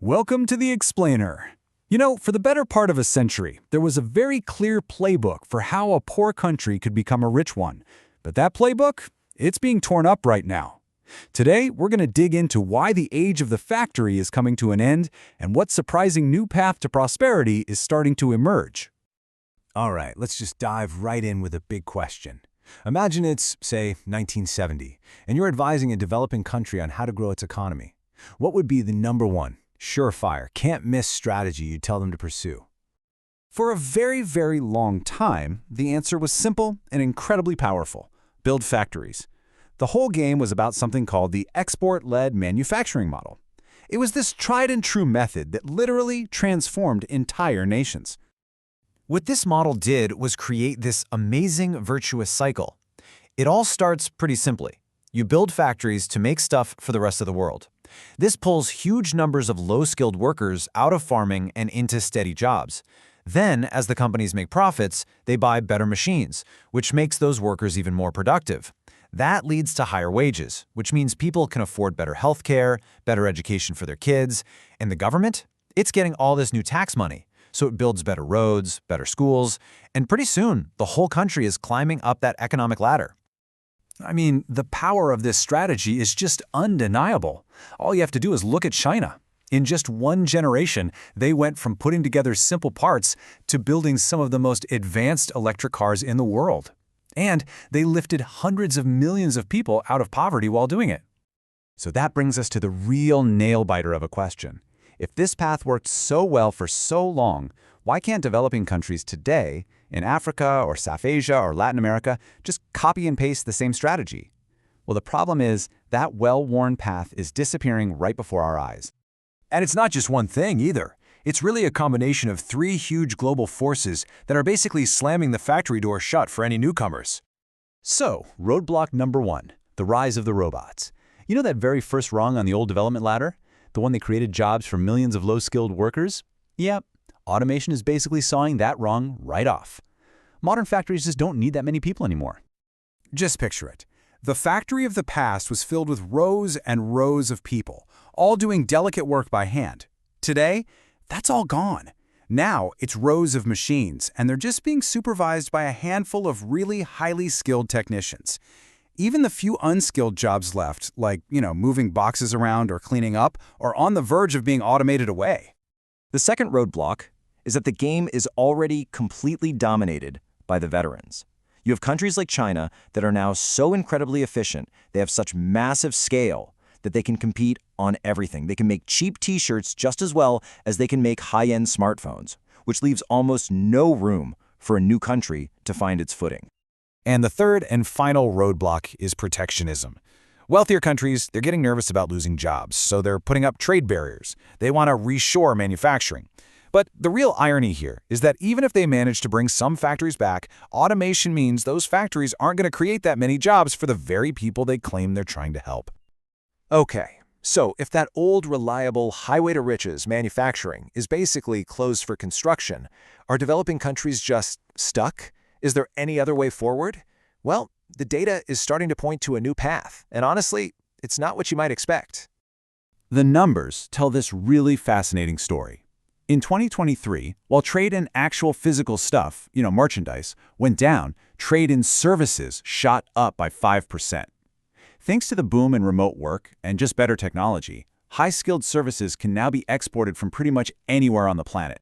Welcome to the Explainer. You know, for the better part of a century, there was a very clear playbook for how a poor country could become a rich one. But that playbook, it's being torn up right now. Today, we're going to dig into why the age of the factory is coming to an end and what surprising new path to prosperity is starting to emerge. All right, let's just dive right in with a big question. Imagine it's, say, 1970, and you're advising a developing country on how to grow its economy. What would be the number one, surefire, can't-miss strategy you'd tell them to pursue? For a very, very long time, the answer was simple and incredibly powerful: build factories. The whole game was about something called the export-led manufacturing model. It was this tried-and-true method that literally transformed entire nations. What this model did was create this amazing virtuous cycle. It all starts pretty simply. You build factories to make stuff for the rest of the world. This pulls huge numbers of low-skilled workers out of farming and into steady jobs. Then, as the companies make profits, they buy better machines, which makes those workers even more productive. That leads to higher wages, which means people can afford better health care, better education for their kids, and the government? It's getting all this new tax money. So it builds better roads, better schools, and pretty soon, the whole country is climbing up that economic ladder. I mean, the power of this strategy is just undeniable. All you have to do is look at China. In just one generation, they went from putting together simple parts to building some of the most advanced electric cars in the world. And they lifted hundreds of millions of people out of poverty while doing it. So that brings us to the real nail-biter of a question. If this path worked so well for so long, why can't developing countries today, in Africa or South Asia or Latin America, just copy and paste the same strategy? Well, the problem is that well-worn path is disappearing right before our eyes. And it's not just one thing either. It's really a combination of three huge global forces that are basically slamming the factory door shut for any newcomers. So, roadblock number one, the rise of the robots. You know that very first rung on the old development ladder? The one that created jobs for millions of low-skilled workers? Yep, automation is basically sawing that rung right off. Modern factories just don't need that many people anymore. Just picture it. The factory of the past was filled with rows and rows of people, all doing delicate work by hand. Today, that's all gone. Now, it's rows of machines, and they're just being supervised by a handful of really highly skilled technicians. Even the few unskilled jobs left, like, moving boxes around or cleaning up, are on the verge of being automated away. The second roadblock is that the game is already completely dominated by the veterans. You have countries like China that are now so incredibly efficient, they have such massive scale that they can compete on everything. They can make cheap t-shirts just as well as they can make high-end smartphones, which leaves almost no room for a new country to find its footing. And the third and final roadblock is protectionism. Wealthier countries, they're getting nervous about losing jobs, so they're putting up trade barriers. They want to reshore manufacturing. But the real irony here is that even if they manage to bring some factories back, automation means those factories aren't going to create that many jobs for the very people they claim they're trying to help. Okay, so if that old, reliable highway to riches manufacturing is basically closed for construction, are developing countries just stuck? Is there any other way forward? Well, the data is starting to point to a new path, and honestly, it's not what you might expect. The numbers tell this really fascinating story. In 2023, while trade in actual physical stuff, merchandise, went down, trade in services shot up by 5%. Thanks to the boom in remote work and just better technology, high-skilled services can now be exported from pretty much anywhere on the planet.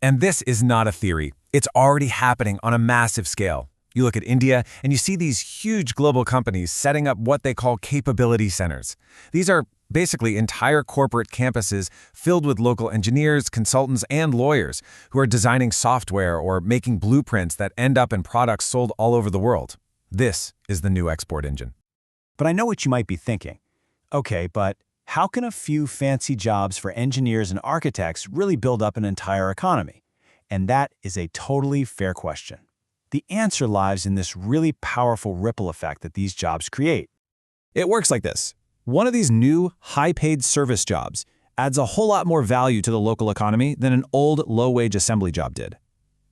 And this is not a theory. It's already happening on a massive scale. You look at India, and you see these huge global companies setting up what they call capability centers. These are basically entire corporate campuses filled with local engineers, consultants, and lawyers who are designing software or making blueprints that end up in products sold all over the world. This is the new export engine. But I know what you might be thinking. Okay, but how can a few fancy jobs for engineers and architects really build up an entire economy? And that is a totally fair question. The answer lies in this really powerful ripple effect that these jobs create. It works like this. One of these new, high-paid service jobs adds a whole lot more value to the local economy than an old, low-wage assembly job did.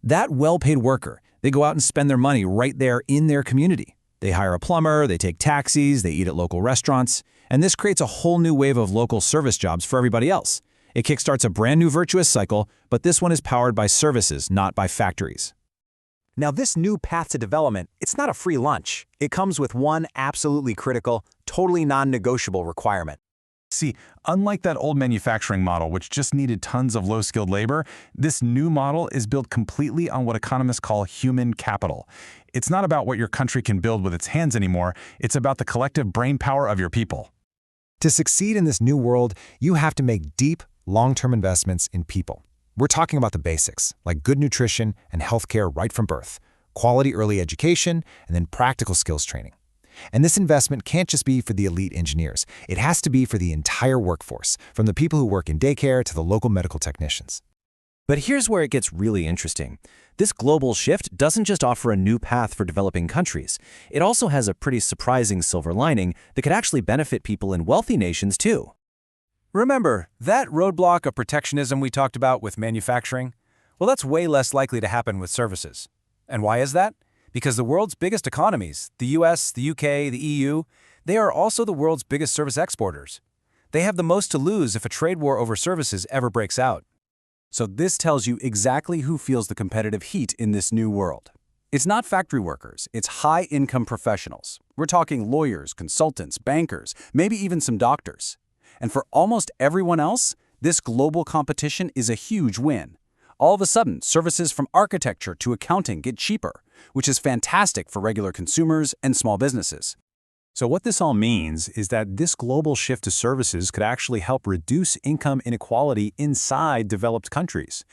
That well-paid worker, they go out and spend their money right there in their community. They hire a plumber, they take taxis, they eat at local restaurants, and this creates a whole new wave of local service jobs for everybody else. It kickstarts a brand new virtuous cycle, but this one is powered by services, not by factories. Now, this new path to development, it's not a free lunch. It comes with one absolutely critical, totally non-negotiable requirement. See, unlike that old manufacturing model, which just needed tons of low-skilled labor, this new model is built completely on what economists call human capital. It's not about what your country can build with its hands anymore, it's about the collective brainpower of your people. To succeed in this new world, you have to make deep, long-term investments in people. We're talking about the basics, like good nutrition and healthcare right from birth, quality early education, and then practical skills training. And this investment can't just be for the elite engineers. It has to be for the entire workforce, from the people who work in daycare to the local medical technicians. But here's where it gets really interesting. This global shift doesn't just offer a new path for developing countries. It also has a pretty surprising silver lining that could actually benefit people in wealthy nations too. Remember, that roadblock of protectionism we talked about with manufacturing? Well, that's way less likely to happen with services. And why is that? Because the world's biggest economies, the US, the UK, the EU, they are also the world's biggest service exporters. They have the most to lose if a trade war over services ever breaks out. So this tells you exactly who feels the competitive heat in this new world. It's not factory workers, it's high-income professionals. We're talking lawyers, consultants, bankers, maybe even some doctors. And for almost everyone else, this global competition is a huge win. All of a sudden, services from architecture to accounting get cheaper, which is fantastic for regular consumers and small businesses. So what this all means is that this global shift to services could actually help reduce income inequality inside developed countries.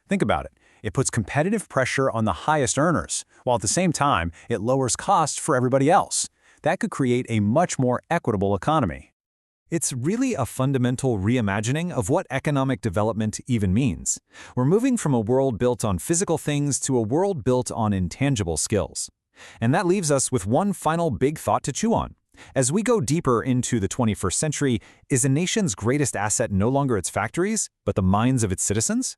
Think about it. It puts competitive pressure on the highest earners, while at the same time, it lowers costs for everybody else. That could create a much more equitable economy. It's really a fundamental reimagining of what economic development even means. We're moving from a world built on physical things to a world built on intangible skills. And that leaves us with one final big thought to chew on. As we go deeper into the 21st century, is a nation's greatest asset no longer its factories, but the minds of its citizens?